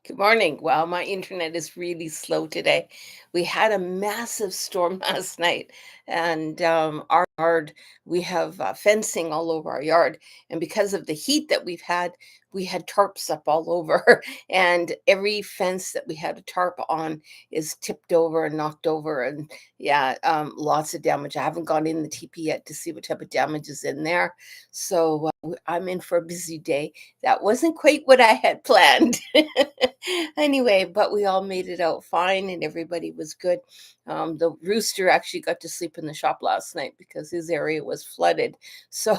Good morning. Well, my internet is really slow today. We had a massive storm last night, and our yard, we have fencing all over our yard. And because of the heat that we've had, we had tarps up all over. And every fence that we had a tarp on is tipped over and knocked over. And yeah, lots of damage. I haven't gone in the TP yet to see what type of damage is in there. So I'm in for a busy day. That wasn't quite what I had planned. Anyway, but we all made it out fine and everybody was good. The rooster actually got to sleep in the shop last night because his area was flooded. So,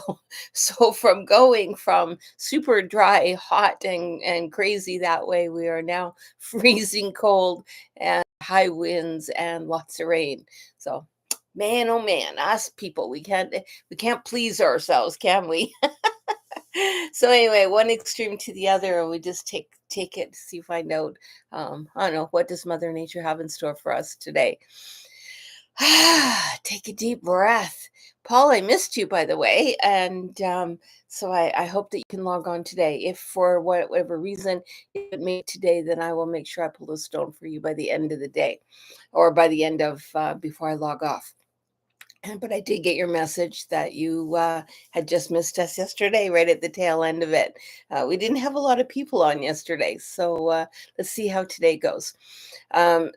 so from going from super dry, hot, and crazy that way, we are now freezing cold and high winds and lots of rain. So, man, oh man, us people, we can't please ourselves, can we? So anyway, one extreme to the other, and we just take it, see, find out. I don't know, what does Mother Nature have in store for us today? Take a deep breath. Paul, I missed you, by the way, and so I hope that you can log on today. If for whatever reason you didn't make today, then I will make sure I pull a stone for you by the end of the day, or by the end of before I log off. But I did get your message that you had just missed us yesterday, right at the tail end of it. We didn't have a lot of people on yesterday, so let's see how today goes.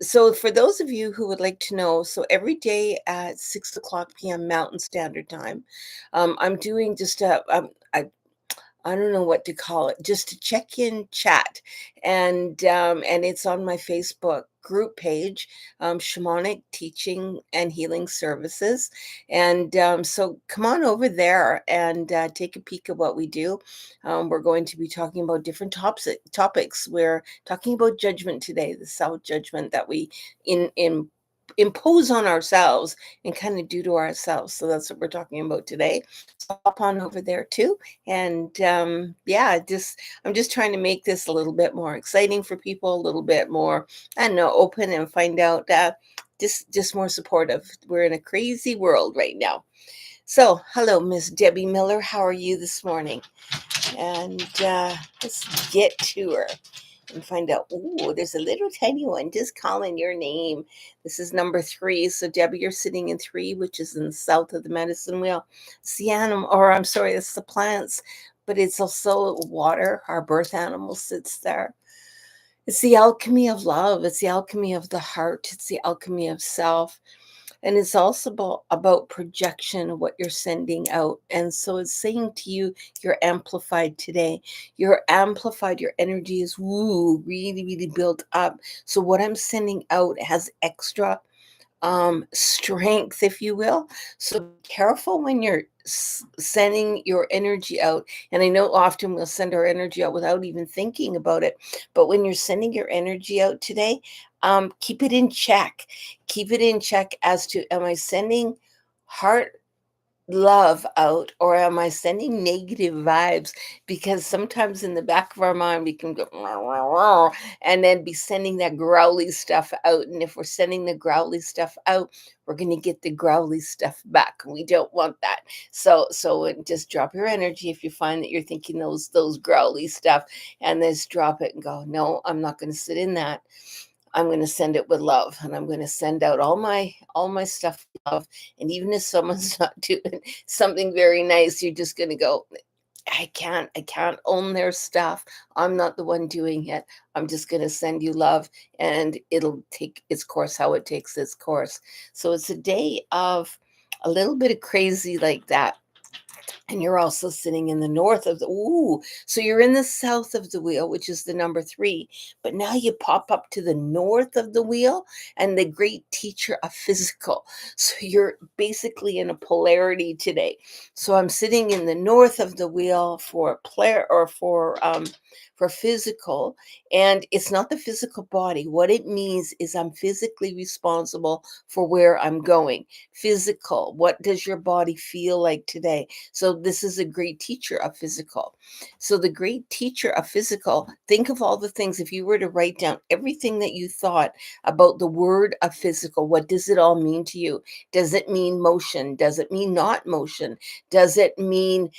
So, for those of you who would like to know, so every day at 6 o'clock p.m. Mountain Standard Time, I'm doing just I don't know what to call it, just a check-in chat, and it's on my Facebook group page, Shamanic Teaching and Healing Services, and so come on over there and take a peek at what we do. We're going to be talking about different topics. We're talking about judgment today, the self judgment that we in impose on ourselves and kind of do to ourselves. So that's what we're talking about today. So hop on over there too. And yeah, I'm just trying to make this a little bit more exciting for people, a little bit more, I don't know, open, and find out just more supportive. We're in a crazy world right now. So, hello, Miss Debbie Miller. How are you this morning? And let's get to her and find out. Ooh, there's a little tiny one just calling your name. This is number 3. So, Debbie, you're sitting in 3, which is in the south of the medicine wheel. It's the animal, or I'm sorry, it's the plants, but it's also water. Our birth animal sits there. It's the alchemy of love. It's the alchemy of the heart. It's the alchemy of self. And it's also about projection of what you're sending out. And so it's saying to you, you're amplified today. You're amplified. Your energy is really, really built up. So what I'm sending out has extra strength, if you will. So be careful when you're sending your energy out. And I know often we'll send our energy out without even thinking about it. But when you're sending your energy out today, keep it in check. Keep it in check as to, am I sending heart love out, or am I sending negative vibes? Because sometimes in the back of our mind we can go "Rah, rah, rah," and then be sending that growly stuff out. And if we're sending the growly stuff out, we're going to get the growly stuff back. We don't want that. So just drop your energy if you find that you're thinking those growly stuff, and just drop it and go, no, I'm not going to sit in that. I'm going to send it with love, and I'm going to send out all my stuff with love. And even if someone's not doing something very nice, you're just going to go, I can't own their stuff. I'm not the one doing it. I'm just going to send you love, and it'll take its course how it takes its course. So it's a day of a little bit of crazy like that. And you're also sitting in the north of the, so you're in the south of the wheel, which is the number 3. But now you pop up to the north of the wheel and the great teacher of physical. So you're basically in a polarity today. So I'm sitting in the north of the wheel for player, or for physical. And it's not the physical body. What it means is I'm physically responsible for where I'm going. Physical. What does your body feel like today? So this is a great teacher of physical. So the great teacher of physical, think of all the things, if you were to write down everything that you thought about the word of physical, what does it all mean to you? Does it mean motion? Does it mean not motion? Does it mean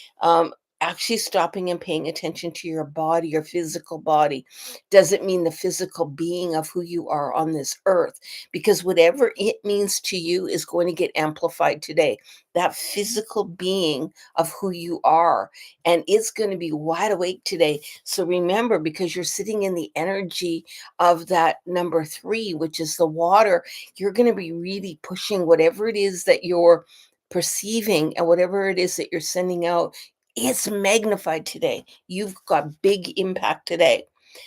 actually stopping and paying attention to your body, your physical body, doesn't mean the physical being of who you are on this earth, because whatever it means to you is going to get amplified today. That physical being of who you are, and it's going to be wide awake today. So remember, because you're sitting in the energy of that number three, which is the water, you're going to be really pushing whatever it is that you're perceiving and whatever it is that you're sending out. It's magnified today. You've got big impact today.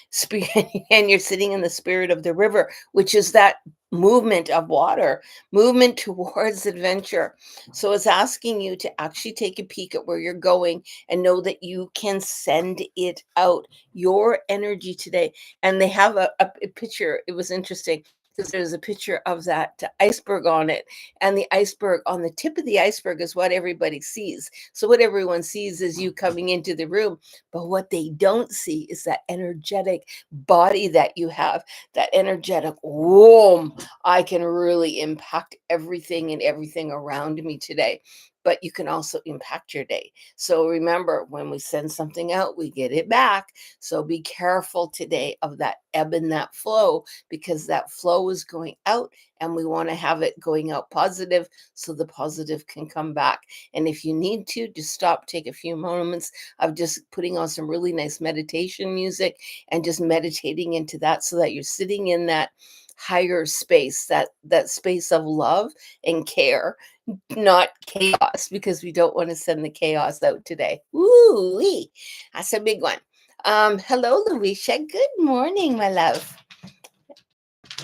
Spirit, and you're sitting in the spirit of the river, which is that movement of water, movement towards adventure. So it's asking you to actually take a peek at where you're going and know that you can send it out, your energy today. And they have a picture. It was interesting because there's a picture of that iceberg on it. And the iceberg, on the tip of the iceberg, is what everybody sees. So what everyone sees is you coming into the room. But what they don't see is that energetic body that you have, that energetic, whoa, I can really impact everything and everything around me today. But you can also impact your day. So remember, when we send something out, we get it back. So be careful today of that ebb and that flow, because that flow is going out and we want to have it going out positive so the positive can come back. And if you need to, just stop, take a few moments of just putting on some really nice meditation music and just meditating into that, so that you're sitting in that higher space, that space of love and care, not chaos, because we don't want to send the chaos out today. Woo-wee. That's a big one. Hello, Louisa. Good morning, my love.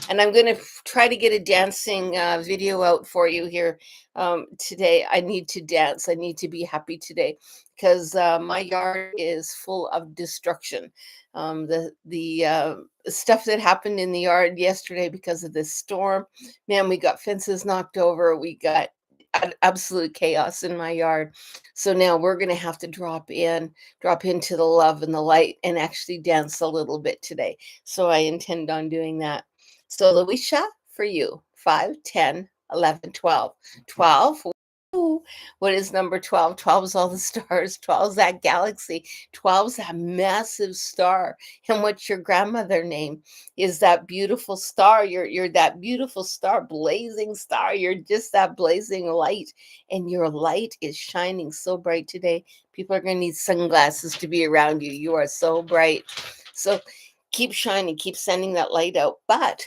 And I'm going to try to get a dancing video out for you here today. I need to dance. I need to be happy today, because my yard is full of destruction. The stuff that happened in the yard yesterday because of this storm, man, we got fences knocked over. We got absolute chaos in my yard. So now we're going to have to drop into the love and the light and actually dance a little bit today. So I intend on doing that. So Louisa, for you, 5, 10, 11, 12. 12. Ooh, what is number 12? 12 is all the stars. 12 is that galaxy. 12 is that massive star. And what's your grandmother name? Is that beautiful star. You're that beautiful star, blazing star. You're just that blazing light. And your light is shining so bright today. People are going to need sunglasses to be around you. You are so bright. So keep shining, keep sending that light out. But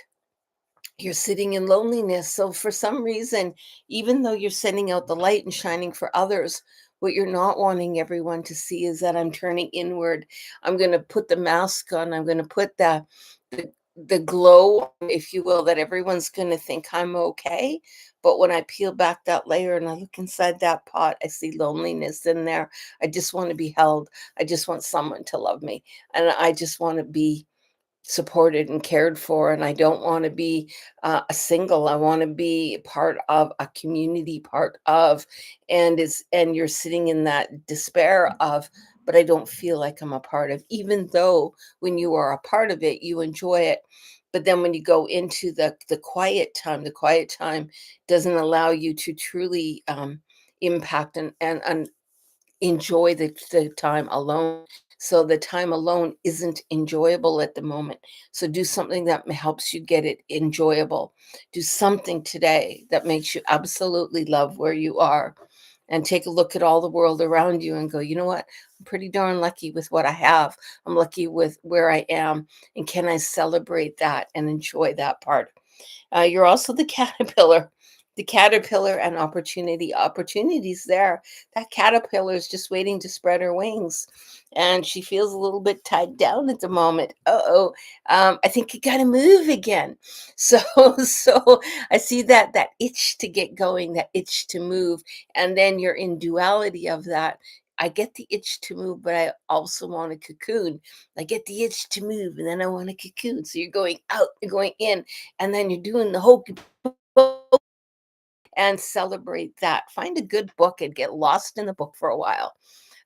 you're sitting in loneliness. So for some reason, even though you're sending out the light and shining for others, what you're not wanting everyone to see is that I'm turning inward. I'm going to put the mask on. I'm going to put the glow, if you will, that everyone's going to think I'm okay. But when I peel back that layer and I look inside that pot, I see loneliness in there. I just want to be held. I just want someone to love me. And I just want to be supported and cared for, and I don't want to be a single. I want to be part of a community, part of, and you're sitting in that despair of, but I don't feel like I'm a part of, even though when you are a part of it you enjoy it. But then when you go into the the quiet time doesn't allow you to truly impact and enjoy the time alone. So the time alone isn't enjoyable at the moment. So do something that helps you get it enjoyable. Do something today that makes you absolutely love where you are. And take a look at all the world around you and go, you know what? I'm pretty darn lucky with what I have. I'm lucky with where I am. And can I celebrate that and enjoy that part? You're also the caterpillar. The caterpillar and opportunity. Opportunity's there. That caterpillar is just waiting to spread her wings. And she feels a little bit tied down at the moment. Uh-oh. I think you gotta move again. So so I see that itch to get going, that itch to move. And then you're in duality of that. I get the itch to move, but I also want a cocoon. I get the itch to move, and then I want a cocoon. So you're going out, you're going in, and then you're doing the hokey pokey and celebrate that. Find a good book and get lost in the book for a while.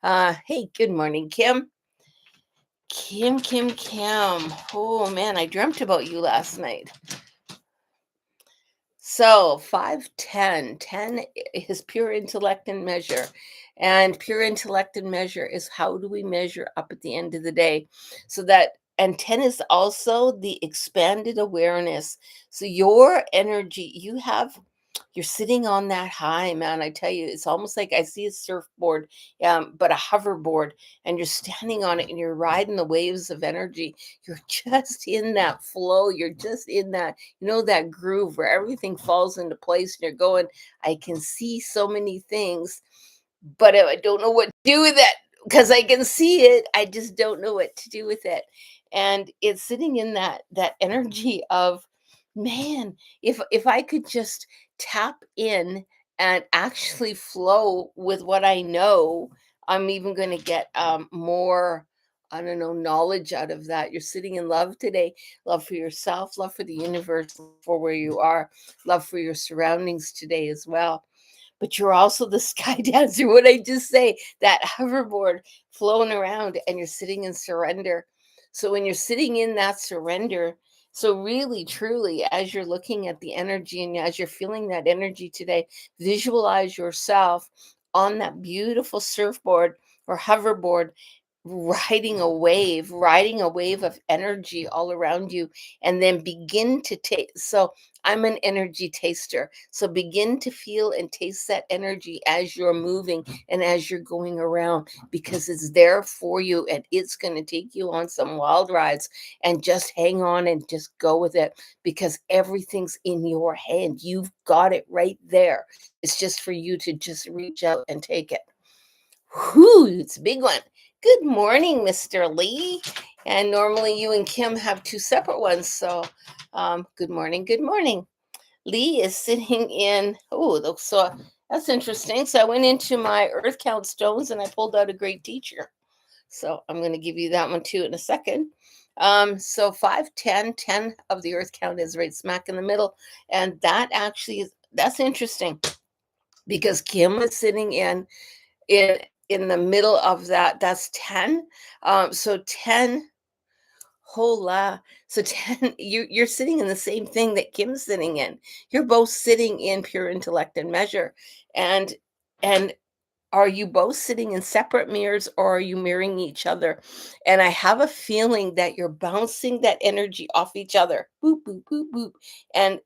Hey, good morning, Kim. Kim. Oh man, I dreamt about you last night. So 5, 10, 10 is pure intellect and measure. And pure intellect and measure is how do we measure up at the end of the day? So that, and 10 is also the expanded awareness. So your energy, you're sitting on that high, man. I tell you, it's almost like I see a surfboard, but a hoverboard, and you're standing on it and you're riding the waves of energy. You're just in that flow. You're just in that, that groove where everything falls into place and you're going, I can see so many things, but I don't know what to do with it because I can see it. I just don't know what to do with it. And it's sitting in that energy of, man, if I could just tap in and actually flow with what I know, I'm even going to get more, I don't know, knowledge out of that. You're sitting in love today, love for yourself, love for the universe, love for where you are, love for your surroundings today as well. But you're also the sky dancer. What I just say, that hoverboard flowing around and you're sitting in surrender. So when you're sitting in that surrender, so really, truly, as you're looking at the energy and as you're feeling that energy today, visualize yourself on that beautiful surfboard or hoverboard, riding a wave of energy all around you, and then begin to taste. So I'm an energy taster. So begin to feel and taste that energy as you're moving and as you're going around, because it's there for you and it's going to take you on some wild rides. And just hang on and just go with it, because everything's in your hand. You've got it right there. It's just for you to just reach out and take it. Whew, it's a big one. Good morning, Mr. Lee. And normally you and Kim have two separate ones. So good morning. Good morning. Lee is sitting in, so that's interesting. So I went into my earth count stones and I pulled out a great teacher. So I'm going to give you that one too in a second. So 5, 10, 10 of the earth count is right smack in the middle. And that actually that's interesting because Kim was sitting in in the middle of that. That's 10. So 10, hola. So 10, you're sitting in the same thing that Kim's sitting in. You're both sitting in pure intellect and measure. And and are you both sitting in separate mirrors or are you mirroring each other? And I have a feeling that you're bouncing that energy off each other. Boop, boop, boop, boop. And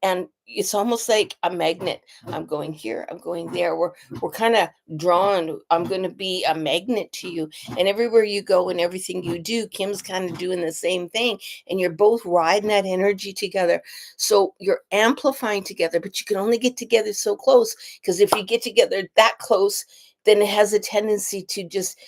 it's almost like a magnet. I'm going here, I'm going there. We're kind of drawn. I'm going to be a magnet to you. And everywhere you go and everything you do, Kim's kind of doing the same thing. And you're both riding that energy together. So you're amplifying together, but you can only get together so close, because if you get together that close, then it has a tendency to just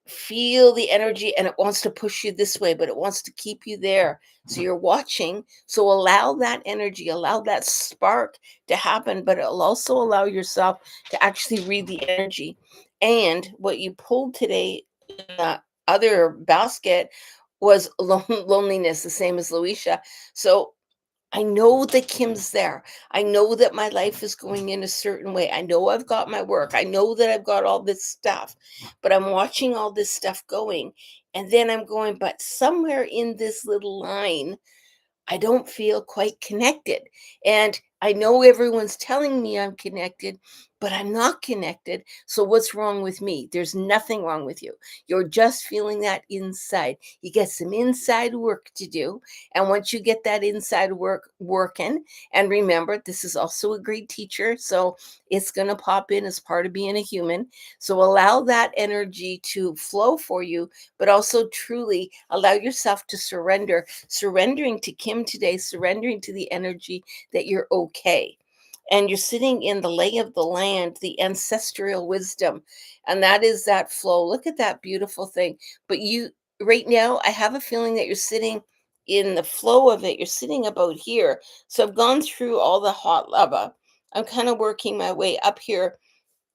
feel the energy and it wants to push you this way, but it wants to keep you there. So you're watching. So allow that energy, allow that spark to happen, but it'll also allow yourself to actually read the energy. And what you pulled today in the other basket was loneliness, the same as Luisha. So I know that Kim's there. I know that my life is going in a certain way. I know I've got my work. I know that I've got all this stuff, but I'm watching all this stuff going. And then I'm going, but somewhere in this little line, I don't feel quite connected. And I know everyone's telling me I'm connected, but I'm not connected. So what's wrong with me? There's nothing wrong with you. You're just feeling that inside. You get some inside work to do. And once you get that inside work working, and remember, this is also a great teacher. So it's going to pop in as part of being a human. So allow that energy to flow for you, but also truly allow yourself to surrender. Surrendering to Kim today, surrendering to the energy that you're okay. And you're sitting in the lay of the land, the ancestral wisdom. And that is that flow. Look at that beautiful thing. But you, right now, I have a feeling that you're sitting in the flow of it. You're sitting about here. So I've gone through all the hot lava. I'm kind of working my way up here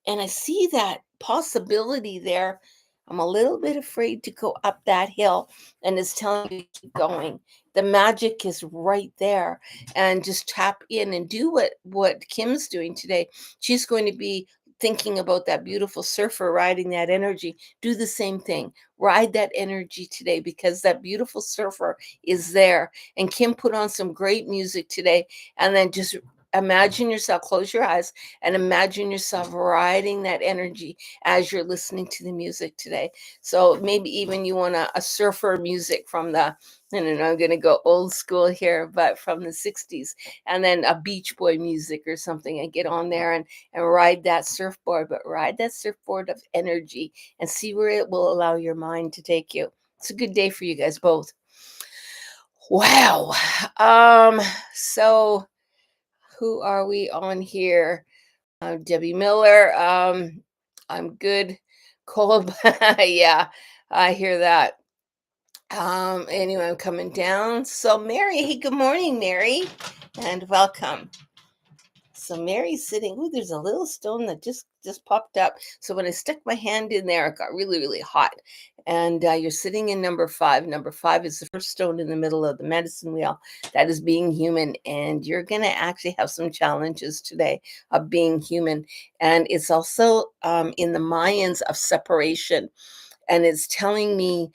and I see that possibility there. I'm a little bit afraid to go up that hill, and it's telling me to keep going. The magic is right there, and just tap in and do what Kim's doing today. She's going to be thinking about that beautiful surfer riding that energy. Do the same thing. Ride that energy today, because that beautiful surfer is there. And Kim put on some great music today, and then just imagine yourself, close your eyes and imagine yourself riding that energy as you're listening to the music today. So maybe even you want a surfer music from the, I don't know, I'm going to go old school here, but from the 60s, and then a Beach Boy music or something, and get on there and ride that surfboard, but ride that surfboard of energy and see where it will allow your mind to take you. It's a good day for you guys both. Wow. So who are we on here? Debbie Miller. I'm good. Cole, yeah, I hear that. Anyway, I'm coming down. So Mary, hey, good morning, Mary, and welcome. So Mary's sitting. Ooh, there's a little stone that just popped up. So when I stuck my hand in there, it got really, really hot. And you're sitting in number 5. Number 5 is the first stone in the middle of the medicine wheel. That is being human, and you're going to actually have some challenges today of being human. And it's also in the Mayans of separation, and it's telling me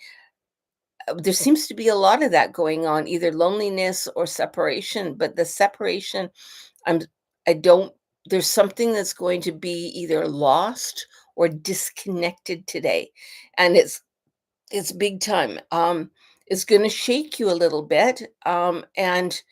there seems to be a lot of that going on, either loneliness or separation. But the separation, I'm I don't there's something that's going to be either lost or disconnected today. And it's big time. It's going to shake you a little bit. And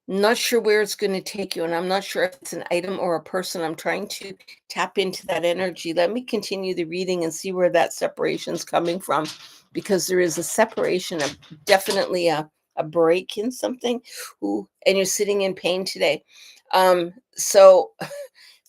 not sure where it's going to take you, and I'm not sure if it's an item or a person. I'm trying to tap into that energy. Let me continue the reading and see where that separation is coming from, because there is a separation, definitely a break in something. Ooh, and you're sitting in pain today. So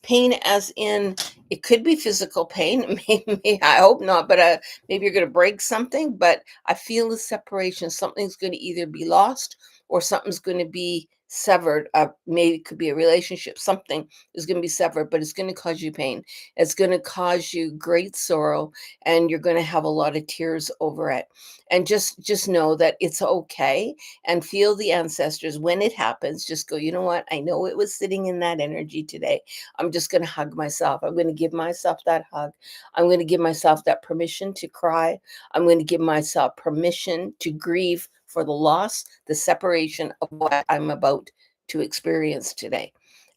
pain as in, it could be physical pain. Maybe, I hope not, but maybe you're going to break something. But I feel the separation. Something's going to either be lost or something's going to be severed. Maybe it could be a relationship. Something is going to be severed, but it's going to cause you pain. It's going to cause you great sorrow, and you're going to have a lot of tears over it. And just know that it's okay, and feel the ancestors when it happens. Just go, you know what? I know it was sitting in that energy today. I'm just going to hug myself. I'm going to give myself that hug. I'm going to give myself that permission to cry. I'm going to give myself permission to grieve for the loss, the separation of what I'm about to experience today.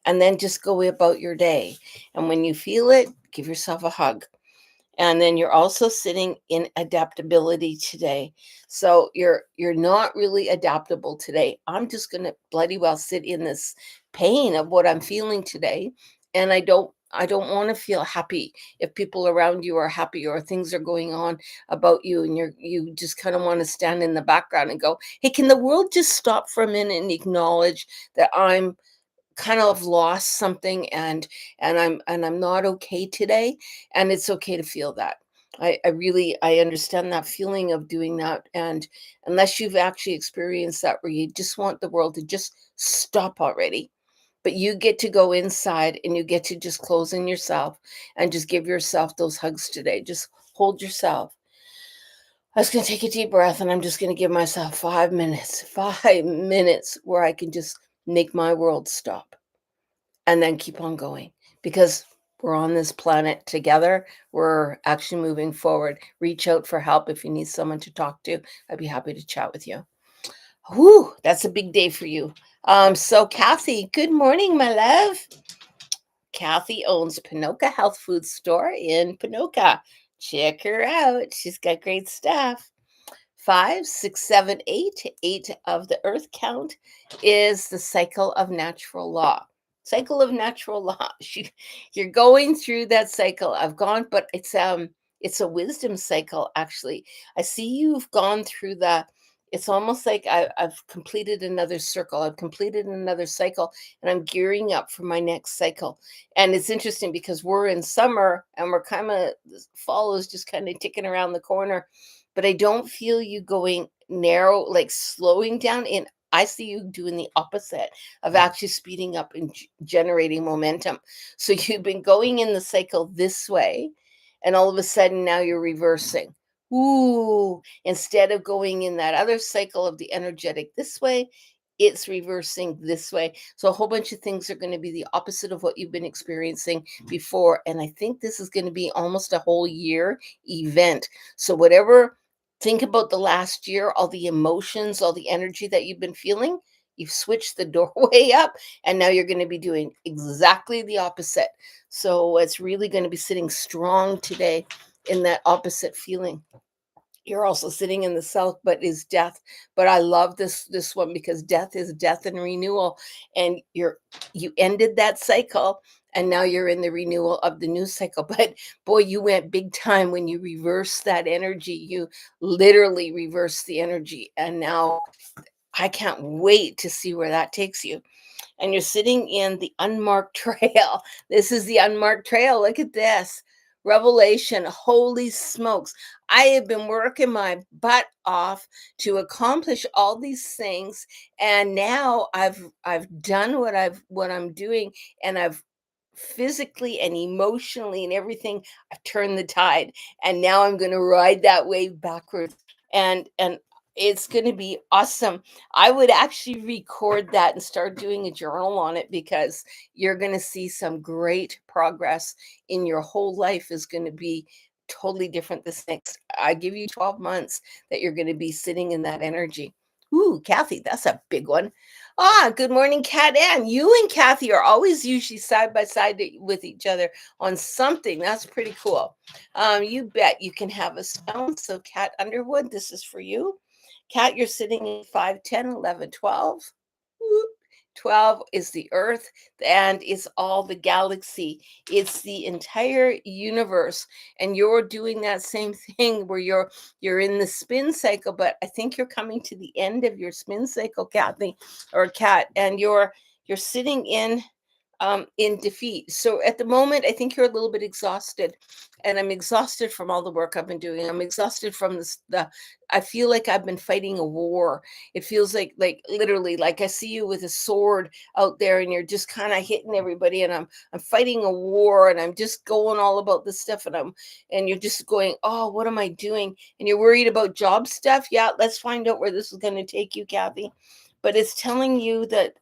And then just go about your day. And when you feel it, give yourself a hug. And then you're also sitting in adaptability today. So you're not really adaptable today. I'm just going to bloody well sit in this pain of what I'm feeling today, and I don't want to feel happy if people around you are happy or things are going on about you, and you just kind of want to stand in the background and go, "Hey, can the world just stop for a minute and acknowledge that I'm kind of lost something, and I'm not okay today, and it's okay to feel that." I really I understand that feeling of doing that, and unless you've actually experienced that where you just want the world to just stop already, but you get to go inside and you get to just close in yourself and just give yourself those hugs today. Just hold yourself. I was going to take a deep breath, and I'm just going to give myself 5 minutes, 5 minutes where I can just make my world stop and then keep on going, because we're on this planet together. We're actually moving forward. Reach out for help if you need someone to talk to. I'd be happy to chat with you. Whew, that's a big day for you. So Kathy, good morning, my love. Kathy owns Pinoca Health Food Store in Pinoca. Check her out. She's got great stuff. 5, 6, 7, 8. 8 of the earth count is the cycle of natural law. Cycle of natural law. You're going through that cycle. I've gone, but it's a wisdom cycle, actually. I see you've gone through the, it's almost like I've completed another circle. I've completed another cycle, and I'm gearing up for my next cycle. And it's interesting because we're in summer and we're kind of, fall is just kind of ticking around the corner, but I don't feel you going narrow, like slowing down. And I see you doing the opposite of actually speeding up and generating momentum. So you've been going in the cycle this way, and all of a sudden now you're reversing. Ooh, instead of going in that other cycle of the energetic this way, it's reversing this way. So a whole bunch of things are going to be the opposite of what you've been experiencing before. And I think this is going to be almost a whole year event. So whatever, think about the last year, all the emotions, all the energy that you've been feeling, You've switched the doorway up, and now you're going to be doing exactly the opposite. So it's really going to be sitting strong today in that opposite feeling. You're also sitting in the south, but is death. But I love this one because death is death and renewal, and you ended that cycle, and now you're in the renewal of the new cycle. But boy, you went big time when you reversed that energy. You literally reversed the energy, and now I can't wait to see where that takes you. And you're sitting in the unmarked trail. This is the unmarked trail. Look at this. Revelation. Holy smokes. I have been working my butt off to accomplish all these things, and now I've done what I'm doing, and I've physically and emotionally and everything, I've turned the tide, and now I'm going to ride that wave backwards, and it's going to be awesome. I would actually record that and start doing a journal on it, because you're going to see some great progress in your whole life is going to be totally different this next. I give you 12 months that you're going to be sitting in that energy. Ooh, Kathy, that's a big one. Ah, good morning, Kat Ann. You and Kathy are always usually side by side with each other on something. That's pretty cool. You bet you can have a stone. So, Kat Underwood, this is for you. Kat, you're sitting in 5, 10, 11, 12. Whoop. 12 is the earth, and it's all the galaxy. It's the entire universe. And you're doing that same thing where you're in the spin cycle, but I think you're coming to the end of your spin cycle, Kathy or Kat, and you're sitting in defeat. So at the moment, I think you're a little bit exhausted, and I'm exhausted from all the work I've been doing. I'm exhausted from this. I feel like I've been fighting a war. It feels like literally, like I see you with a sword out there, and you're just kind of hitting everybody, and I'm fighting a war, and I'm just going all about this stuff, and you're just going, oh, what am I doing? And you're worried about job stuff. Yeah, let's find out where this is going to take you, Kathy. But it's telling you that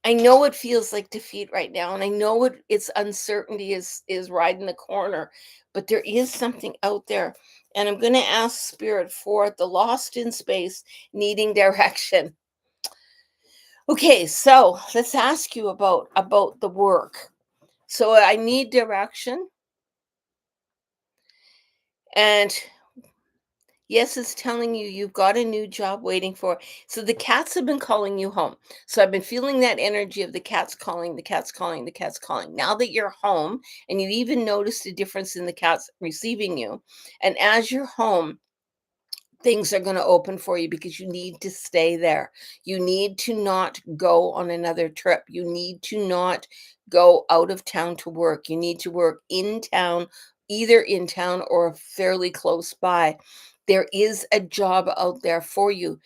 I know it feels like defeat right now, and I know it's uncertainty is riding the corner, but there is something out there, and I'm going to ask Spirit for the lost in space, needing direction. Okay, so let's ask you about the work. So I need direction, and yes, it's telling you you've got a new job waiting for. So the cats have been calling you home. So I've been feeling that energy of the cats calling, the cats calling, the cats calling. Now that you're home, and you even noticed a difference in the cats receiving you, and as you're home, things are going to open for you because you need to stay there. You need to not go on another trip. You need to not go out of town to work. You need to work in town, either in town or fairly close by. There is a job out there for you,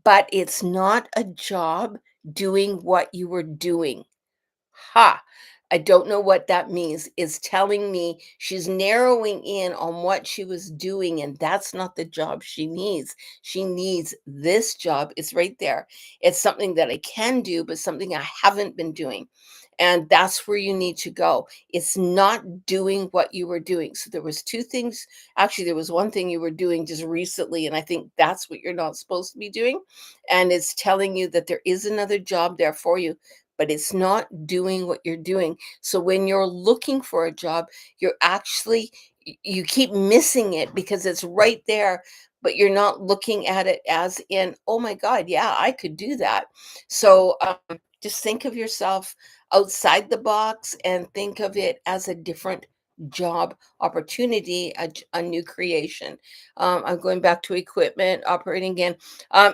but it's not a job doing what you were doing. Ha! I don't know what that means. Is telling me she's narrowing in on what she was doing, and that's not the job she needs. She needs this job. It's right there. It's something that I can do, but something I haven't been doing. And that's where you need to go. It's not doing what you were doing. So there was two things. Actually, there was one thing you were doing just recently, and I think that's what you're not supposed to be doing. And it's telling you that there is another job there for you, but it's not doing what you're doing. So when you're looking for a job, you're actually you keep missing it because it's right there, but you're not looking at it as in, oh my God, yeah, I could do that. So just think of yourself outside the box and think of it as a different job opportunity, a new creation. I'm going back to equipment operating again.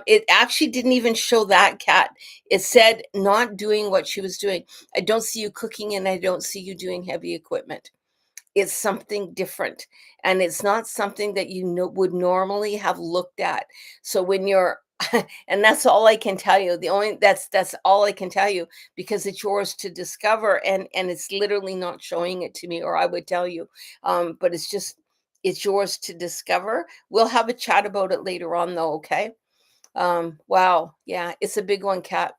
It actually didn't even show that, Cat. It said not doing what she was doing. I don't see you cooking, and I don't see you doing heavy equipment. It's something different, and it's not something that you know would normally have looked at. So when you're and that's all I can tell you. The only that's all I can tell you, because it's yours to discover, and it's literally not showing it to me, or I would tell you. But it's yours to discover. We'll have a chat about it later on, though. Okay. Wow. Yeah, it's a big one, Cat.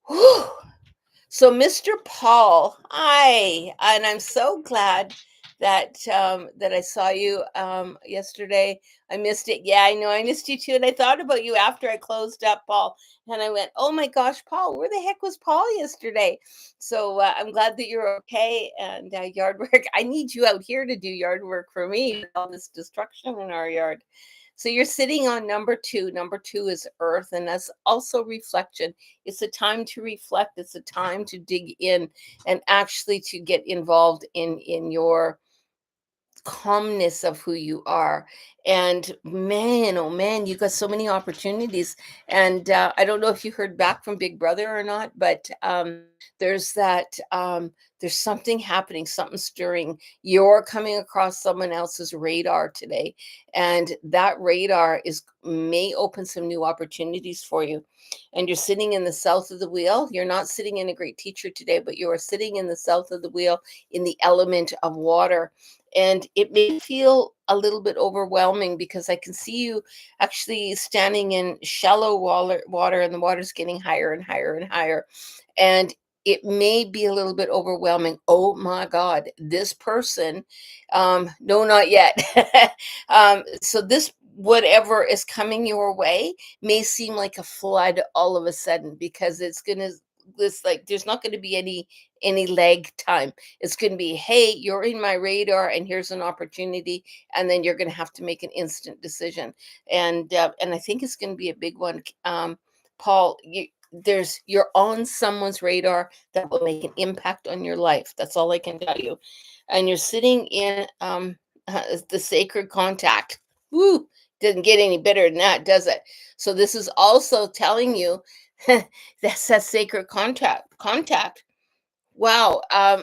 Whew. So, Mr. Paul, hi, and I'm so glad that I saw you yesterday. I missed it. Yeah, I know I missed you too. And I thought about you after I closed up, Paul. And I went, oh my gosh, Paul, where the heck was Paul yesterday? So I'm glad that you're okay. And yard work, I need you out here to do yard work for me. All this destruction in our yard. So you're sitting on number two. Number two is earth, and that's also reflection. It's a time to reflect. It's a time to dig in and actually to get involved in your calmness of who you are. And man, oh man, you got so many opportunities. And I don't know if you heard back from Big Brother or not, but there's that there's something happening, something stirring. You're coming across someone else's radar today, and that radar is may open some new opportunities for you. And you're sitting in the south of the wheel. You're not sitting in a great teacher today, but you are sitting in the south of the wheel in the element of water. And it may feel a little bit overwhelming because I can see you actually standing in shallow water, and the water's getting higher and higher and higher. And it may be a little bit overwhelming. Oh my God, this person, no, not yet. So this, whatever is coming your way, may seem like a flood all of a sudden, because it's gonna, this, like, there's not going to be any lag time. It's going to be, hey, you're in my radar, and here's an opportunity, and then you're going to have to make an instant decision. And I think it's going to be a big one. Paul, you're on someone's radar that will make an impact on your life. That's all I can tell you. And you're sitting in the sacred contact. Woo! Doesn't get any better than that, does it? So this is also telling you that's that sacred contact. Wow.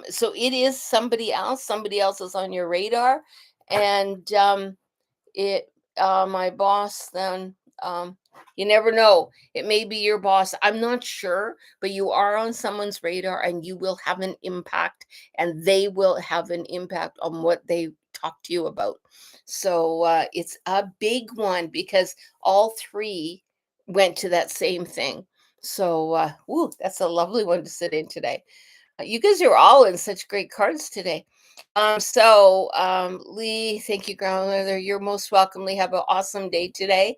So it is somebody else. Somebody else is on your radar. And it my boss then, you never know, it may be your boss, I'm not sure, but you are on someone's radar, and you will have an impact, and they will have an impact on what they talk to you about. So it's a big one, because all three went to that same thing. So that's a lovely one to sit in today. You guys are all in such great cards today. Lee, thank you, grandmother. You're most welcome. Lee, have an awesome day today.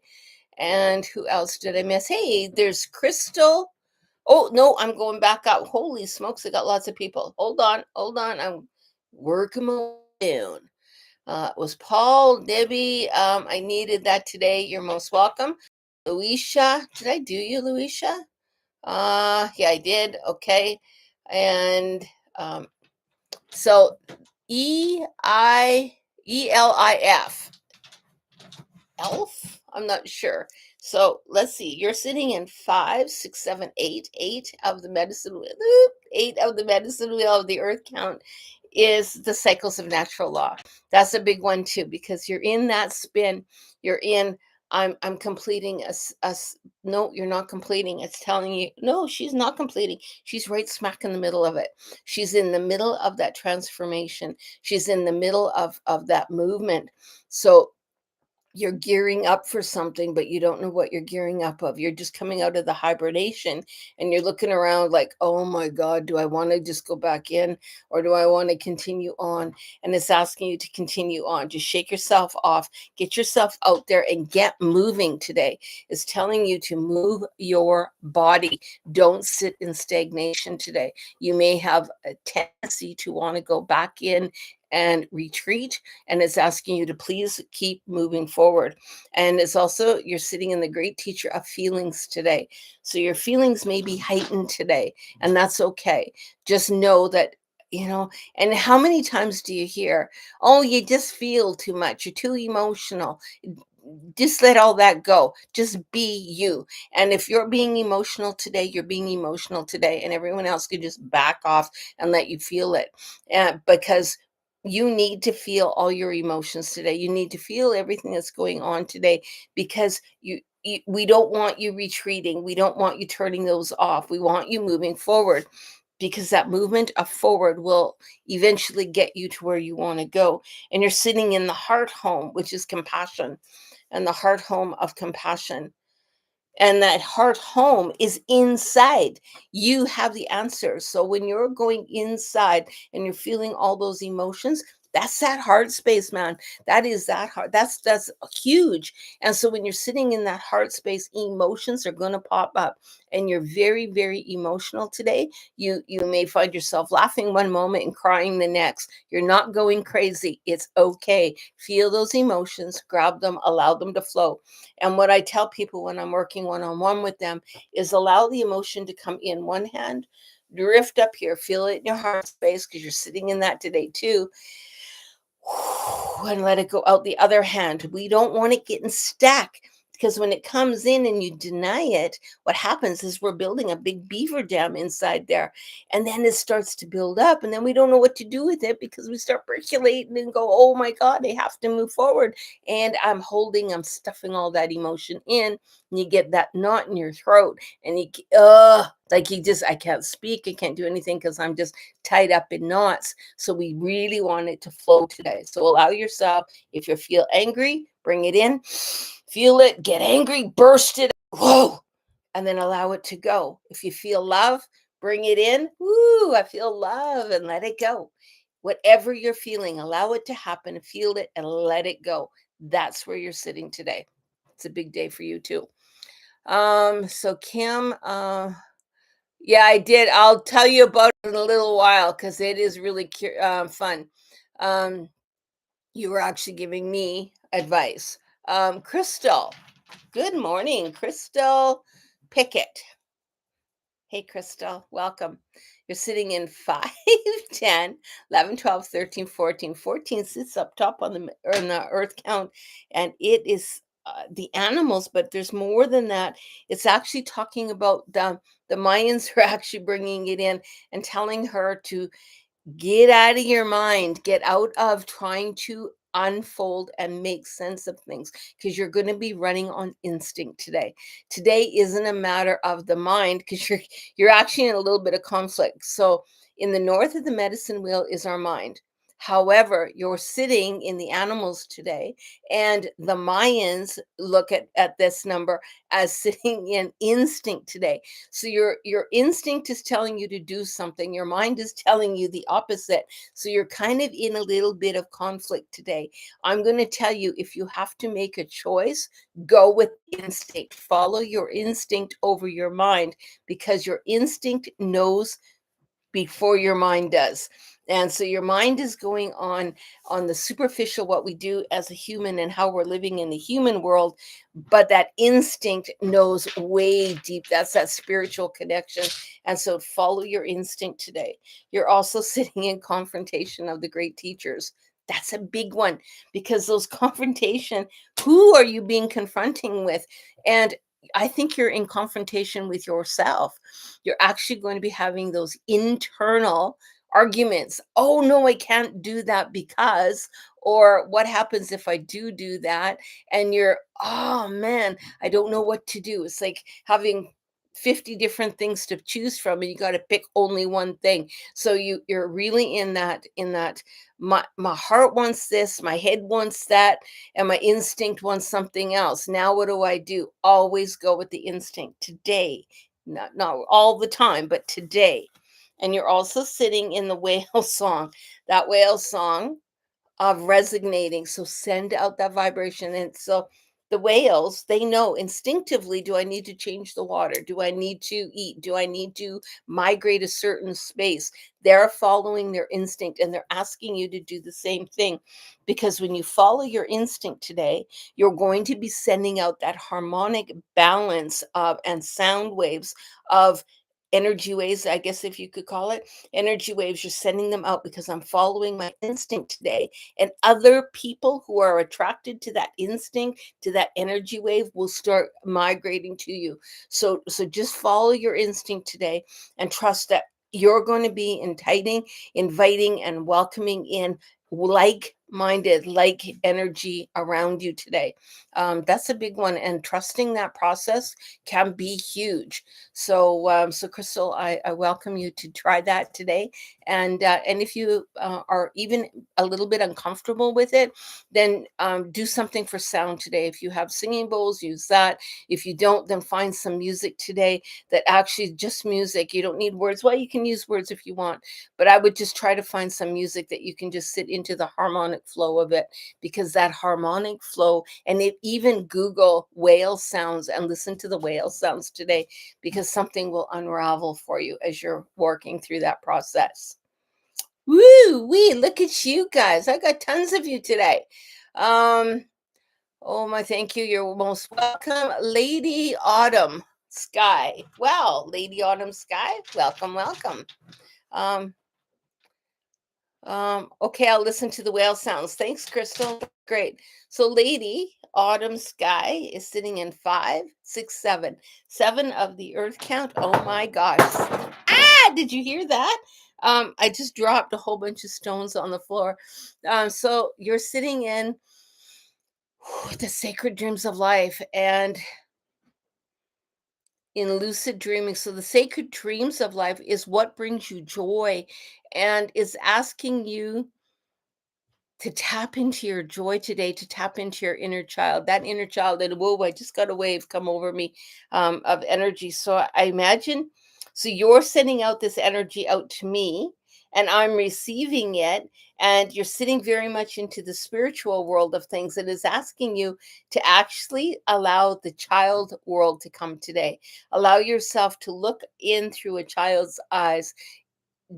And who else did I miss? Hey, there's Crystal. Oh, no, I'm going back up. Holy smokes, I got lots of people. Hold on. I'm working my way down. It was Paul, Debbie. I needed that today. You're most welcome. Luisha, did I do you, Luisha? Yeah, I did. Okay. And um, so ELIF. Elf? I'm not sure. So let's see. You're sitting in 5, 6, 7, 8. 8 of the medicine wheel. 8 of the medicine wheel of the earth count is the cycles of natural law. That's a big one too, because you're in that spin. You're in, I'm completing no, you're not completing. It's telling you, no, she's not completing. She's right smack in the middle of it. She's in the middle of that transformation. She's in the middle of that movement. So you're gearing up for something, but you don't know what you're gearing up of. You're just coming out of the hibernation, and you're looking around like, oh my God, do I want to just go back in, or do I want to continue on? And it's asking you to continue on. Just shake yourself off, get yourself out there, and get moving today. It's telling you to move your body. Don't sit in stagnation today. You may have a tendency to want to go back in and retreat, and it's asking you to please keep moving forward. And it's also, you're sitting in the great teacher of feelings today, so your feelings may be heightened today, and that's okay. Just know that, and how many times do you hear, oh, you just feel too much, you're too emotional? Just let all that go. Just be you. And if you're being emotional today, you're being emotional today, and everyone else can just back off and let you feel it. Because you need to feel all your emotions today. You need to feel everything that's going on today, because we don't want you retreating. We don't want you turning those off. We want you moving forward, because that movement of forward will eventually get you to where you want to go. And you're sitting in the heart home, which is compassion, and the heart home of compassion. And that heart home is inside. You have the answers. So when you're going inside and you're feeling all those emotions, That's that heart space, man. That is that heart. That's huge. And so when you're sitting in that heart space, emotions are going to pop up, and you're very, very emotional today. You may find yourself laughing one moment and crying the next. You're not going crazy. It's okay. Feel those emotions, grab them, allow them to flow. And what I tell people when I'm working one on one with them is allow the emotion to come in one hand, drift up here, feel it in your heart space because you're sitting in that today too, and let it go out the other hand. We don't want it getting stuck because when it comes in and you deny it, what happens is we're building a big beaver dam inside there. And then it starts to build up, and then we don't know what to do with it because we start percolating and go, oh my God, I have to move forward. And I'm stuffing all that emotion in, and you get that knot in your throat, and like I can't speak, I can't do anything because I'm just tied up in knots. So we really want it to flow today. So allow yourself, if you feel angry, bring it in, feel it, get angry, burst it, whoa, and then allow it to go. If you feel love, bring it in, woo, I feel love, and let it go. Whatever you're feeling, allow it to happen, feel it, and let it go. That's where you're sitting today. It's a big day for you too. So Kim, yeah, I did. I'll tell you about it in a little while because it is really fun. Um, you were actually giving me advice. Crystal, good morning, Crystal Pickett. Hey, Crystal, welcome. You're sitting in 5, 10, 11, 12, 13, 14. 14 sits up top on the earth count, and it is the animals, but there's more than that. It's actually talking about the Mayans are actually bringing it in and telling her to get out of your mind, get out of trying to unfold and make sense of things because you're going to be running on instinct today. Today isn't a matter of the mind because you're actually in a little bit of conflict. So in the north of the medicine wheel is our mind. However, you're sitting in the animals today, and the Mayans look at this number as sitting in instinct today. So your instinct is telling you to do something, your mind is telling you the opposite. So you're kind of in a little bit of conflict today. I'm going to tell you, if you have to make a choice, go with instinct. Follow your instinct over your mind because your instinct knows before your mind does. And so your mind is going on the superficial, what we do as a human and how we're living in the human world, but that instinct knows way deep. That's that spiritual connection. And so follow your instinct today. You're also sitting in confrontation of the great teachers. That's a big one because those confrontation, who are you being confronting with? And I think you're in confrontation with yourself. You're actually going to be having those internal arguments. Oh, no, I can't do that because, or what happens if I do that? And oh man, I don't know what to do. It's like having 50 different things to choose from and you got to pick only one thing. So you're really in that my heart wants this, my head wants that, and my instinct wants something else. Now what do I do? Always go with the instinct today. Not all the time, but today. And you're also sitting in the whale song. That whale song of resonating. So send out that vibration. And so the whales, they know instinctively, do I need to change the water? Do I need to eat? Do I need to migrate a certain space? They're following their instinct and they're asking you to do the same thing. Because when you follow your instinct today, you're going to be sending out that harmonic balance of and sound waves of energy waves, I guess if you could call it energy waves. You're sending them out because I'm following my instinct today, and other people who are attracted to that instinct, to that energy wave, will start migrating to you. So just follow your instinct today and trust that you're going to be inviting and welcoming in like minded, like energy around you today. That's a big one, and trusting that process can be huge. So Crystal, I welcome you to try that today. And if you are even a little bit uncomfortable with it, then do something for sound today. If you have singing bowls, use that. If you don't, then find some music today that actually just music. You don't need words. Well, you can use words if you want, but I would just try to find some music that you can just sit into the harmonic flow of it, because that harmonic flow, and if even Google whale sounds and listen to the whale sounds today, because something will unravel for you as you're working through that process. Woo wee, look at you guys. I got tons of you today. Um, oh my, thank you. You're most welcome. Lady Autumn Sky. Well, Lady Autumn Sky, welcome, welcome. Um, okay, I'll listen to the whale sounds. Thanks, Crystal. Great. So, Lady Autumn Sky is sitting in 5, 6, 7. 7 of the earth count. Oh my gosh. Ah, did you hear that? I just dropped a whole bunch of stones on the floor. So you're sitting in the sacred dreams of life and in lucid dreaming. So the sacred dreams of life is what brings you joy and is asking you to tap into your joy today, to tap into your inner child, that inner child that, whoa, I just got a wave come over me of energy. So I imagine, so you're sending out this energy out to me, and I'm receiving it. And you're sitting very much into the spiritual world of things that is asking you to actually allow the child world to come today. Allow yourself to look in through a child's eyes.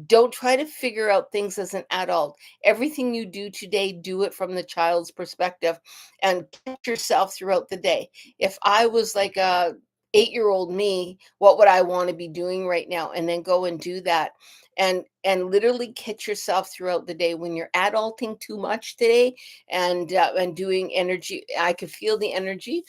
Don't try to figure out things as an adult. Everything you do today, do it from the child's perspective and catch yourself throughout the day. If I was like a 8-year-old me, what would I want to be doing right now? And then go and do that. And literally catch yourself throughout the day when you're adulting too much today and doing energy. I could feel the energy.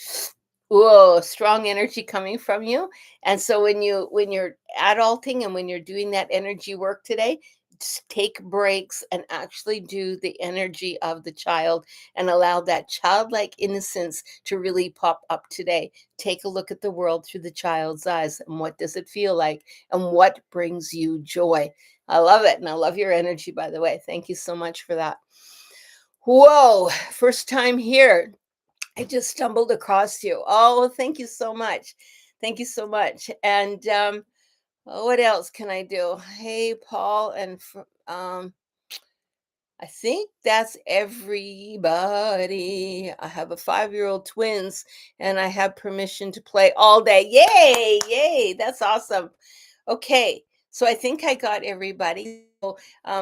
Whoa, strong energy coming from you. And so when you're adulting and when you're doing that energy work today, just take breaks and actually do the energy of the child and allow that childlike innocence to really pop up today. Take a look at the world through the child's eyes, and what does it feel like and what brings you joy. I love it, and I love your energy, by the way. Thank you so much for that. Whoa, first time here. I just stumbled across you. Oh, thank you so much. Thank you so much. And what else can I do? Hey, Paul, I think that's everybody. I have a 5-year-old twins, and I have permission to play all day. Yay! Yay! That's awesome. Okay, so I think I got everybody. So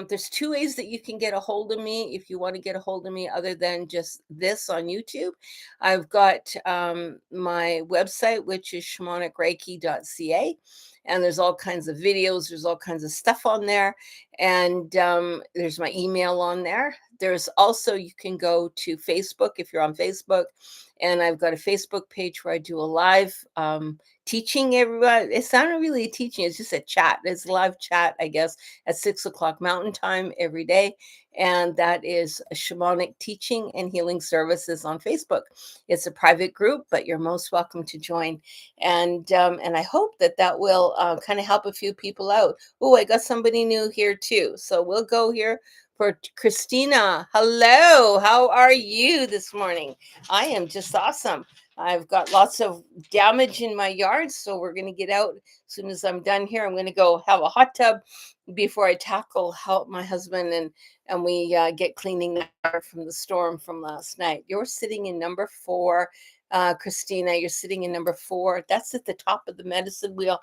there's 2 ways that you can get a hold of me if you want to get a hold of me other than just this on YouTube. I've got my website, which is shamanicreiki.ca, and there's all kinds of videos, there's all kinds of stuff on there, and there's my email on there. There's also, you can go to Facebook if you're on Facebook, and I've got a Facebook page where I do a live teaching everyone. It's not really a teaching, it's just a chat. It's a live chat, I guess, at 6 o'clock Mountain Time every day. And that is a shamanic teaching and healing services on Facebook. It's a private group, but you're most welcome to join. And I hope that that will kind of help a few people out. Oh, I got somebody new here too. So we'll go here for Christina. Hello, how are you this morning? I am just awesome. I've got lots of damage in my yard, so we're going to get out as soon as I'm done here. I'm going to go have a hot tub before I help my husband and we get cleaning that yard from the storm from last night. You're sitting in number 4, Christina. You're sitting in number 4. That's at the top of the medicine wheel,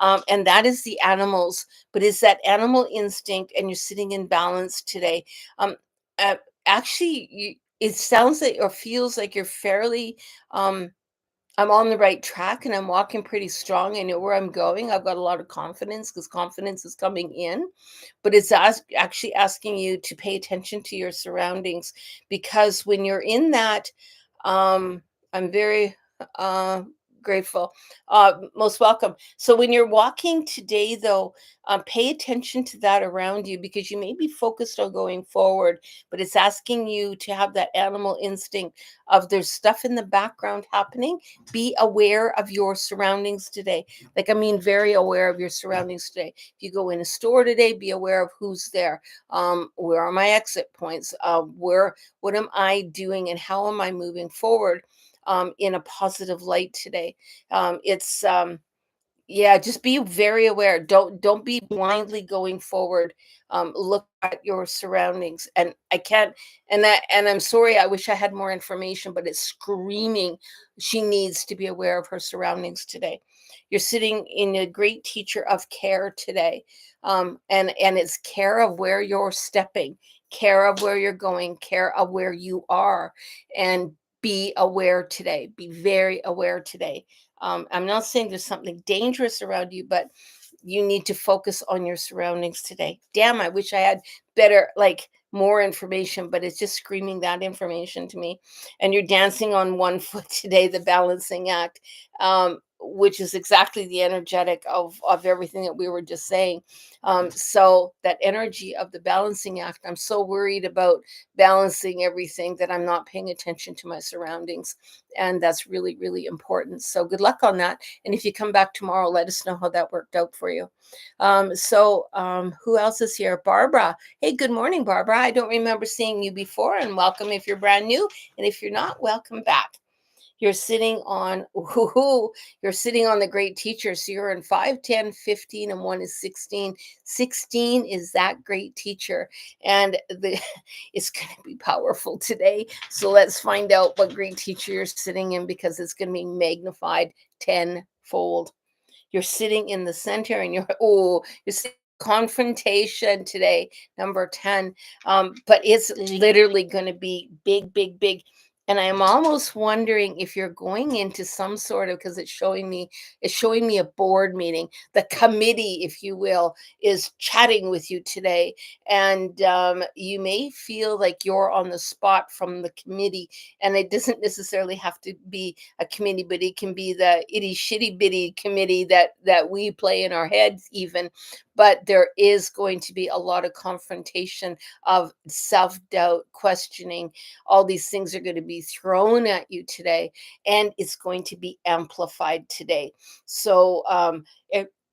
and that is the animals. But it's that animal instinct, and you're sitting in balance today. Um, uh, Actually, it sounds like or feels like you're fairly I'm on the right track and I'm walking pretty strong. I know where I'm going. I've got a lot of confidence because confidence is coming in, but it's actually asking you to pay attention to your surroundings, because when you're in that, um, I'm very, uh, grateful. Most welcome. So when you're walking today, though, pay attention to that around you because you may be focused on going forward, but it's asking you to have that animal instinct of there's stuff in the background happening. Be aware of your surroundings today. Like, I mean, very aware of your surroundings today. If you go in a store today, be aware of who's there. Where are my exit points? What am I doing and how am I moving forward in a positive light today? It's Yeah, just be very aware. Don't be blindly going forward. Look at your surroundings. And I can't and I'm sorry, I wish I had more information, but it's screaming she needs to be aware of her surroundings today. You're sitting in a great teacher of care today. And it's care of where you're stepping, care of where you're going, care of where you are, and be aware today. Be very aware today. I'm not saying there's something dangerous around you, but you need to focus on your surroundings today. Damn, I wish I had better, like more information, but it's just screaming that information to me. And you're dancing on one foot today, the balancing act, which is exactly the energetic of everything that we were just saying. So that energy of the balancing act, I'm so worried about balancing everything that I'm not paying attention to my surroundings. And that's really, really important. So good luck on that. And if you come back tomorrow, let us know how that worked out for you. Who else is here? Barbara. Hey, good morning, Barbara. I don't remember seeing you before, and welcome if you're brand new. And if you're not, welcome back. You're sitting on, ooh, you're sitting on the great teacher. So you're in 5, 10, 15, and one is 16. 16 is that great teacher. And it's going to be powerful today. So let's find out what great teacher you're sitting in because it's going to be magnified tenfold. You're sitting in the center and you're sitting confrontation today, number 10. But it's literally going to be big, big, big. And I'm almost wondering if you're going into some sort of, because it's showing me a board meeting. The committee, if you will, is chatting with you today. And you may feel like you're on the spot from the committee. And it doesn't necessarily have to be a committee, but it can be the itty shitty bitty committee that we play in our heads even. But there is going to be a lot of confrontation of self-doubt, questioning. All these things are going to be thrown at you today, and it's going to be amplified today. So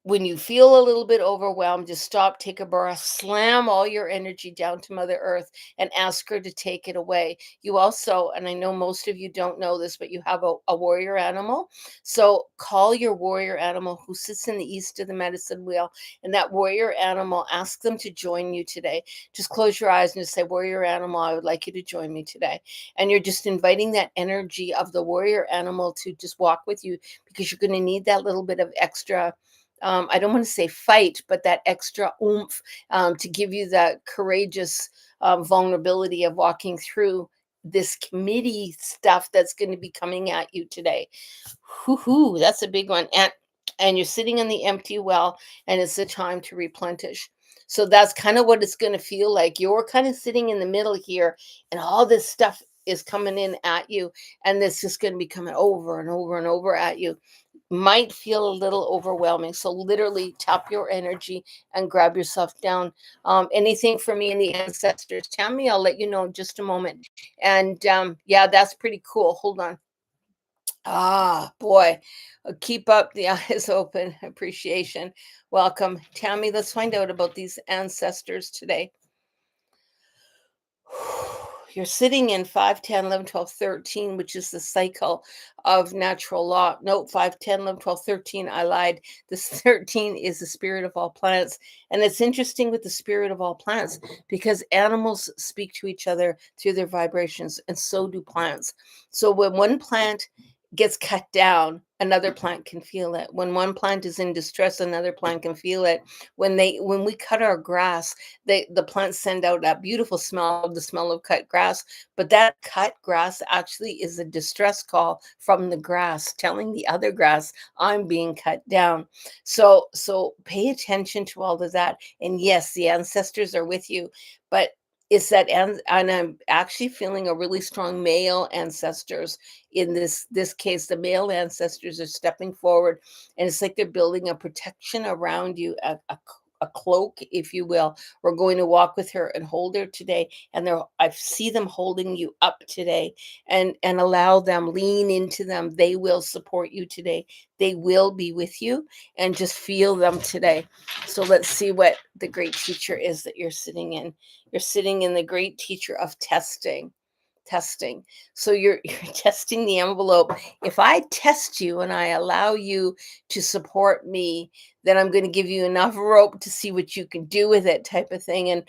when you feel a little bit overwhelmed, just stop, take a breath, slam all your energy down to Mother Earth and ask her to take it away. You also, and I know most of you don't know this, but you have a warrior animal. So call your warrior animal who sits in the east of the medicine wheel, and that warrior animal, ask them to join you today. Just close your eyes and just say, warrior animal, I would like you to join me today. And you're just inviting that energy of the warrior animal to just walk with you because you're going to need that little bit of extra. I don't want to say fight, but that extra oomph to give you that courageous vulnerability of walking through this committee stuff that's going to be coming at you today. Hoo, that's a big one. And you're sitting in the empty well, and it's the time to replenish. So that's kind of what it's going to feel like. You're kind of sitting in the middle here, and all this stuff is coming in at you, and this is going to be coming over and over and over at you. Might feel a little overwhelming. So literally tap your energy and grab yourself down. Anything for me and the ancestors, Tammy, I'll let you know in just a moment. And yeah, that's pretty cool. Hold on. Ah, boy. Keep up the eyes open. Appreciation. Welcome. Tammy, let's find out about these ancestors today. You're sitting in 5, 10, 11, 12, 13, which is the cycle of natural law. Nope, 5, 10, 11, 12, 13. I lied. This 13 is the spirit of all plants. And it's interesting with the spirit of all plants because animals speak to each other through their vibrations, and so do plants. So when one plant gets cut down, another plant can feel it. When one plant is in distress, another plant can feel it. When we cut our grass, the plants send out that beautiful smell, the smell of cut grass. But that cut grass actually is a distress call from the grass telling the other grass, I'm being cut down. So pay attention to all of that. And yes, the ancestors are with you, but is that, and I'm actually feeling a really strong male ancestors in this case. The male ancestors are stepping forward, and it's like they're building a protection around you, a cloak, if you will. We're going to walk with her and hold her today, and I see them holding you up today, and allow them, lean into them. They will support you today. They will be with you, and just feel them today. So let's see what the great teacher is that you're sitting in. You're sitting in the great teacher of testing. Testing. So you're testing the envelope. If I test you and I allow you to support me, then I'm going to give you enough rope to see what you can do with it, type of thing. And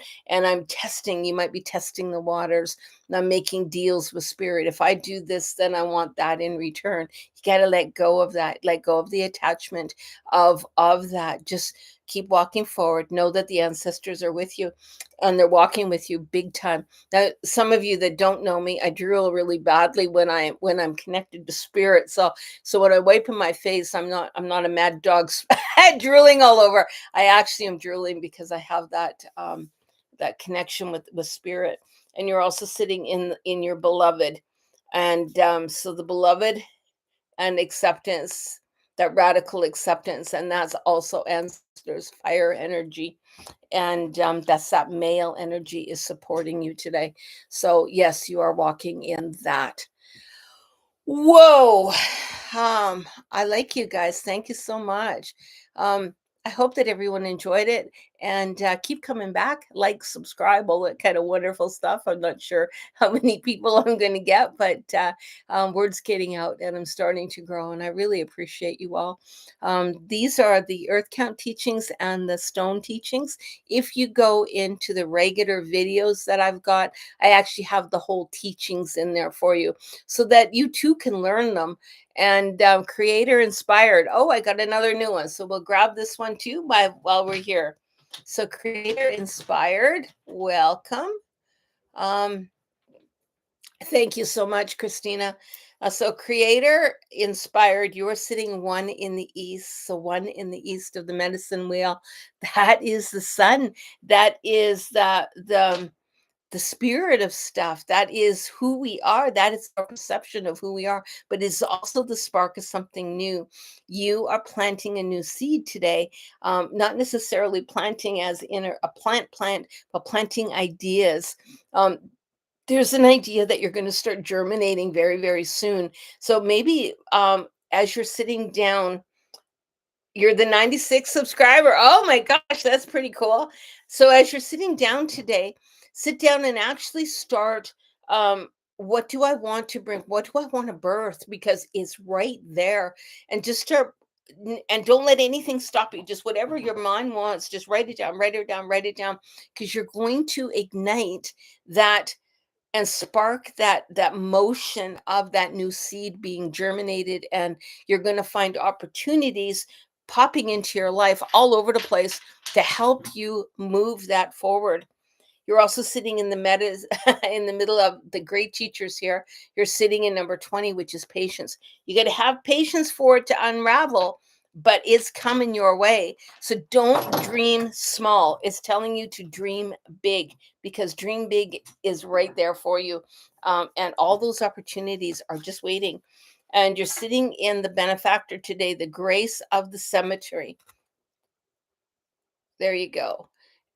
I'm testing. You might be testing the waters. And I'm making deals with spirit. If I do this, then I want that in return. You got to let go of that. Let go of the attachment of that. Just keep walking forward. Know that the ancestors are with you, and they're walking with you big time. Now, some of you that don't know me, I drool really badly when I'm connected to spirit. So when I wipe in my face, I'm not a mad dog drooling all over. I actually am drooling because I have that connection with spirit. And you're also sitting in your beloved, and so the beloved and acceptance, that radical acceptance, and that's also ancestors, fire energy, and that's that male energy is supporting you today. So yes, you are walking in that. Whoa. I like you guys. Thank you so much. I hope that everyone enjoyed it, and keep coming back, like, subscribe, all that kind of wonderful stuff. I'm not sure how many people I'm going to get, but word's getting out, and I'm starting to grow, and I really appreciate you all. These are the Earth Count teachings and the Stone teachings. If you go into the regular videos that I've got, I actually have the whole teachings in there for you, so that you too can learn them. And creator inspired. Oh, I got another new one. So we'll grab this one too while we're here. So creator inspired, welcome. Um, Thank you so much, Christina. So creator inspired, you're sitting one in the east. So one in the east of the medicine wheel. That is the sun. That is the spirit of stuff. That is who we are. That is our perception of who we are, but it's also the spark of something new. You are planting a new seed today, not necessarily planting as in a plant, but planting ideas. There's an idea that you're going to start germinating very, very soon. So maybe as you're sitting down, you're the 96th subscriber. Oh my gosh, that's pretty cool. So as you're sitting down today, sit down and actually start. What do I want to bring? What do I want to birth? Because it's right there. And just start, and don't let anything stop you. Just whatever your mind wants, just write it down, write it down, write it down. Because you're going to ignite that and spark that motion of that new seed being germinated, and you're going to find opportunities popping into your life all over the place to help you move that forward. You're also sitting in the metas in the middle of the great teachers here. You're sitting in number 20, which is patience. You got to have patience for it to unravel, but it's coming your way. So don't dream small. It's telling you to dream big, because dream big is right there for you. And all those opportunities are just waiting. And you're sitting in the benefactor today, the grace of the cemetery. There you go.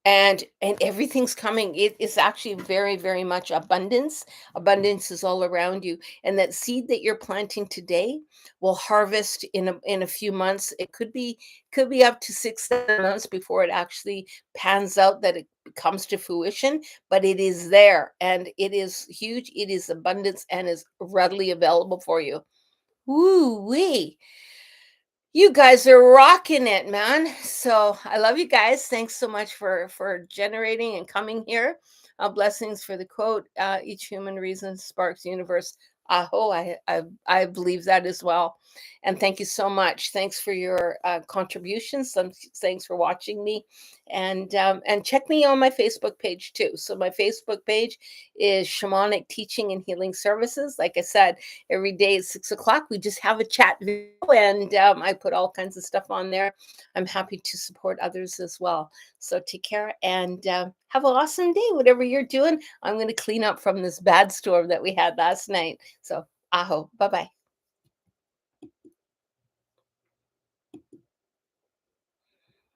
And everything's coming. It is actually very, very much abundance. Abundance is all around you. And that seed that you're planting today will harvest in a few months. It could be up to 6 7 months before it actually pans out, that it comes to fruition, but it is there, and it is huge. It is abundance and is readily available for you. Woo wee. You guys are rocking it, man. So I love you guys. Thanks so much for generating and coming here. Blessings for the quote. Each human reason sparks the universe. I believe that as well. And thank you so much. Thanks for your contributions. Thanks for watching me, and check me on my Facebook page too. So my Facebook page is Shamanic Teaching and Healing Services. Like I said, every day at 6 o'clock, we just have a chat video, and I put all kinds of stuff on there. I'm happy to support others as well. So take care, and Have an awesome day, whatever you're doing. I'm going to clean up from this bad storm that we had last night. So, aho. Bye bye.